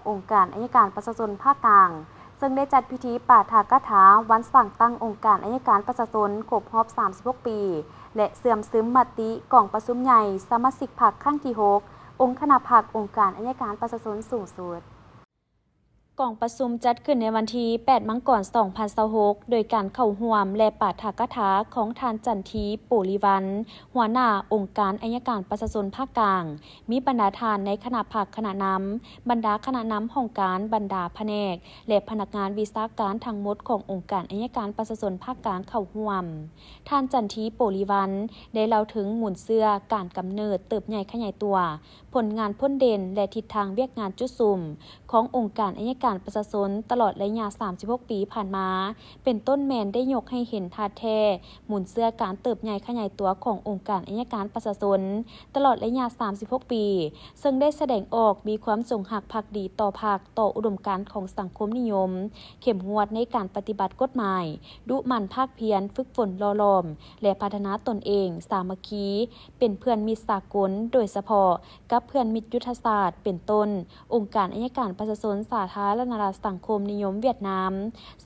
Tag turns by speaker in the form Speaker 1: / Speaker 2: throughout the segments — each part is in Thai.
Speaker 1: องค์การอัยการประชาชนภาคกลางซึ่งได้จัดพิธีปาฐกถาวันสั่งตั้งองค์การอัยการประชาชนครบรอบ 36 ปี และเสื่อมซึมมติกองประชุมใหญ่สมาชิกพรรคครั้งที่ 6 องค์คณะพรรคองค์การอัยการประชาชนสูงสุดกองประชุมจัดขึ้นในวันที่ 8 มังกร 2026 โดยการเข้าร่วมและปาฐกถาของท่านจันทีปุริวรรณหัวหน้าองค์การอัยการประชาชนภาคกลางมีบรรดาทานในคณะพรรคคณะนำบรรดาคณะนำห้องการบรรดาแผนกและพนักงานวิชาการทั้งหมดขององค์การอัยการประชาชนภาคกลางเข้าร่วมท่านจันทีปุริวรรณได้เล่าถึงหมุนเสื้อการกำเนิดเติบใหญ่ขยายตัวผลงานพ้นเด่นและทิศทางเวียกงานจุดซุ่มขององค์การอัยการประชาชนตลอดระยะ 36 ปีผ่านมาเป็นต้นแมนได้ยกให้เห็นท่าแท้หมุนเสื้อการเติบใหญ่ขยายตัวขององค์การอัยการประชาชนตลอดระยะ 36 ปีซึ่งได้แสดงออกมีความจงรักภักดีต่อพรรคต่ออุดมการณ์ของสังคมนิยมเข้มงวดในการปฏิบัติกฎหมายดุหมั่นภาคเพียรฝึกฝนหล่อหลอมและพัฒนาตนเองสามัคคีเป็นเพื่อนมิตรสากลโดยเฉพาะกับเพื่อนมิตรยุทธศาสตร์เป็นต้นองค์การอัยการประชาชนสาธารณรัฐสังคมนิยมเวียดนาม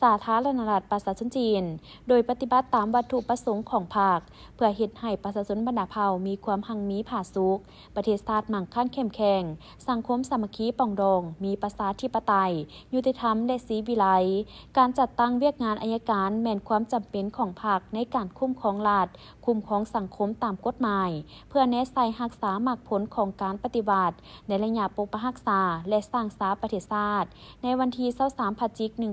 Speaker 1: สาธารณรัฐประชาชนจีนโดยปฏิบัติตามวัตถุประสงค์ของพรรคเพื่อเฮ็ดให้ประชาชนบรรดาเผ่ามีความหังมีผาสุกประเทศชาติมั่งคั่งเข้มแข็งสังคมสามัคคีปรองดองมีประชาธิปไตยยุติธรรมและศรีวิไลการจัดตั้งเวียกงานอัยการแม่นความจำเป็นของพรรคในการคุ้มครองรัฐคุ้มครองสังคมตามกฎหมายเพื่อแนใส่รักษามรรคผลของการปฏิบัติในระยะปกปักรักษาและสร้างสรรค์ประเทศชาติในวันที่23 พฤศจิกายน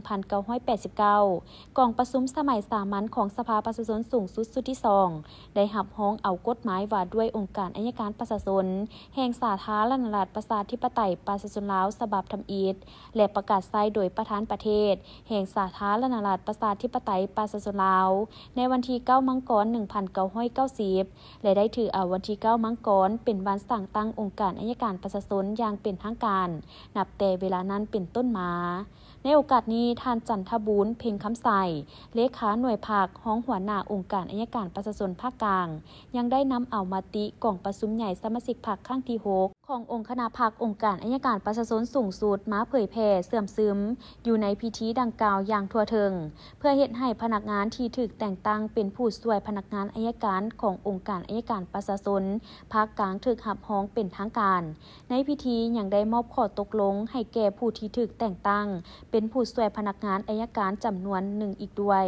Speaker 1: 1989 กองประชุมสมัยสามัญของสภาประชาชนสูงสุดสุดที่ 2 ได้รับร้องเอากฎหมายว่าด้วยองค์การอัยการประชาชนแห่งสาธารณรัฐประชาธิปไตยประชาชนลาวฉบับทำอิฐและประกาศใช้โดยประธานประเทศแห่งสาธารณรัฐประชาธิปไตยประชาชนลาวในวันที่ 9 มังกร 1990 และได้ถือเอาวันที่ 9 มังกรเป็นวันสั่งตั้งองค์การอัยการประชาชนอย่างเป็นทางการนับแต่เวลานั้นเป็นต้นมาในโอกาสนี้ท่านจันทบูรณ์เพ็งคำใสเลขาหน่วยภาคห้องหัวหน้าองค์การอัยการประชาชนภาคกลางยังได้นำเอามติกองประชุมใหญ่สมาชิกพรรคครั้งที่ 6 ขององค์คณะพรรคองค์การอัยการประชาชนสูงสุดมาเผยแพร่เสื่อมซึมอยู่ในพิธีดังกล่าวอย่างทั่วถึงเพื่อเฮ็ดให้พนักงานที่ถูกแต่งตั้งเป็นผู้ช่วยพนักงานอัยการขององค์การอัยการประชาชนภาคกลางถูกรับรองเป็นทางการในพิธียังได้มอบข้อตกลงให้แก่ผู้ที่ถูกแต่งตั้งเป็นผู้ช่วยพนักงานอัยการจำนวนหนึ่งอีกด้วย